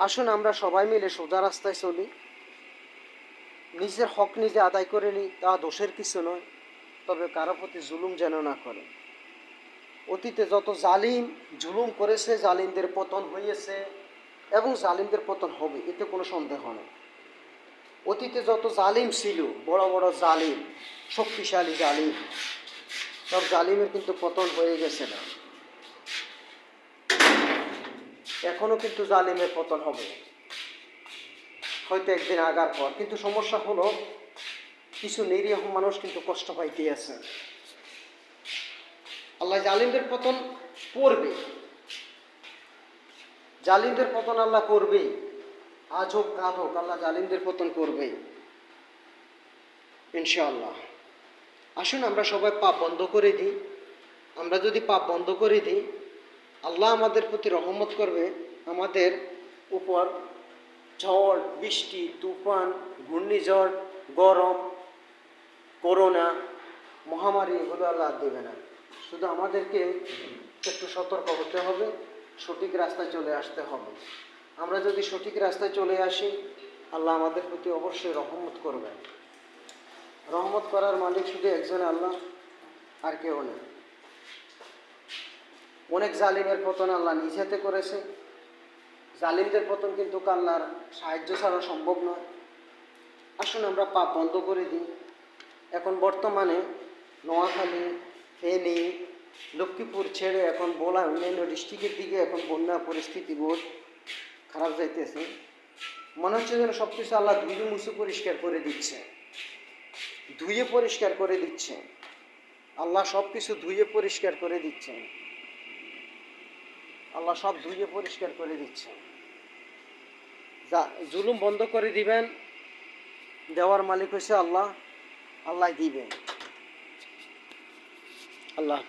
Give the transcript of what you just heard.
আসুন আমরা সবাই মিলে সোজা রাস্তায় চলি, নিজের হক নিজে আদায় করে নিই, তা দোষের কিছু নয়। তবে কারো প্রতি জুলুম যেন না করে। অতীতে যত জালিম জুলুম করেছে, জালিমদের পতন হয়েছে এবং জালিমদের পতন হবে, এতে কোনো সন্দেহ নেই। অতীতে যত জালিম ছিল, বড় বড় জালিম, শক্তিশালী জালিম, সব জালিমের কিন্তু পতন হয়ে গেছে না। এখনও কিন্তু জালিমের পতন হবে, হয়তো একদিন আগার পর। কিন্তু সমস্যা হলো কিছু নিরীহ মানুষ কিন্তু কষ্ট পাইতে আছে। আল্লাহ জালিমদের পতন করবে, জালিমদের পতন আল্লাহ করবেই। আজ হোক কাল হোক, আল্লাহ জালিমদের পতন করবেই ইনশাআল্লাহ। আসুন আমরা সবাই পাপ বন্ধ করে দিই। আমরা যদি পাপ বন্ধ করে দিই, আল্লাহ আমাদের প্রতি রহমত করবে। আমাদের উপর ঝড় বৃষ্টি, তুফান, ঘূর্ণিঝড়, গরম, করোনা, মহামারী, এগুলো আল্লাহ দেবে না। শুধু আমাদেরকে একটু সতর্ক হতে হবে, সঠিক রাস্তায় চলে আসতে হবে। আমরা যদি সঠিক রাস্তায় চলে আসি, আল্লাহ আমাদের প্রতি অবশ্যই রহমত করবেন। রহমত করার মালিক শুধু একজন আল্লাহ, আর কেউ নেই। অনেক জালিমের পতন আল্লাহ নিজ হাতে করেছে। জালিমদের পতন কিন্তু আল্লাহর সাহায্য ছাড়া সম্ভব নয়। আসুন আমরা পাপ বন্ধ করে দিই। এখন বর্তমানে নোয়াখালী, ফেনী, লক্ষ্মীপুর ছেড়ে এখন বলা অন্যান্য ডিস্ট্রিক্টের দিকে এখন বন্যা পরিস্থিতি বহুত খারাপ যাইতেছে। মনে হচ্ছে যেন সব কিছু আল্লাহ ধুয়ে মুছে পরিষ্কার করে দিচ্ছে, ধুয়ে পরিষ্কার করে দিচ্ছে। আল্লাহ সব কিছু ধুয়ে পরিষ্কার করে দিচ্ছে। আল্লাহ সব ধুয়ে পরিষ্কার করে দিচ্ছে। যা জুলুম বন্ধ করে দিবেন, দেওয়ার মালিক হচ্ছে আল্লাহ, আল্লাহ দিবেন। আল্লাহ।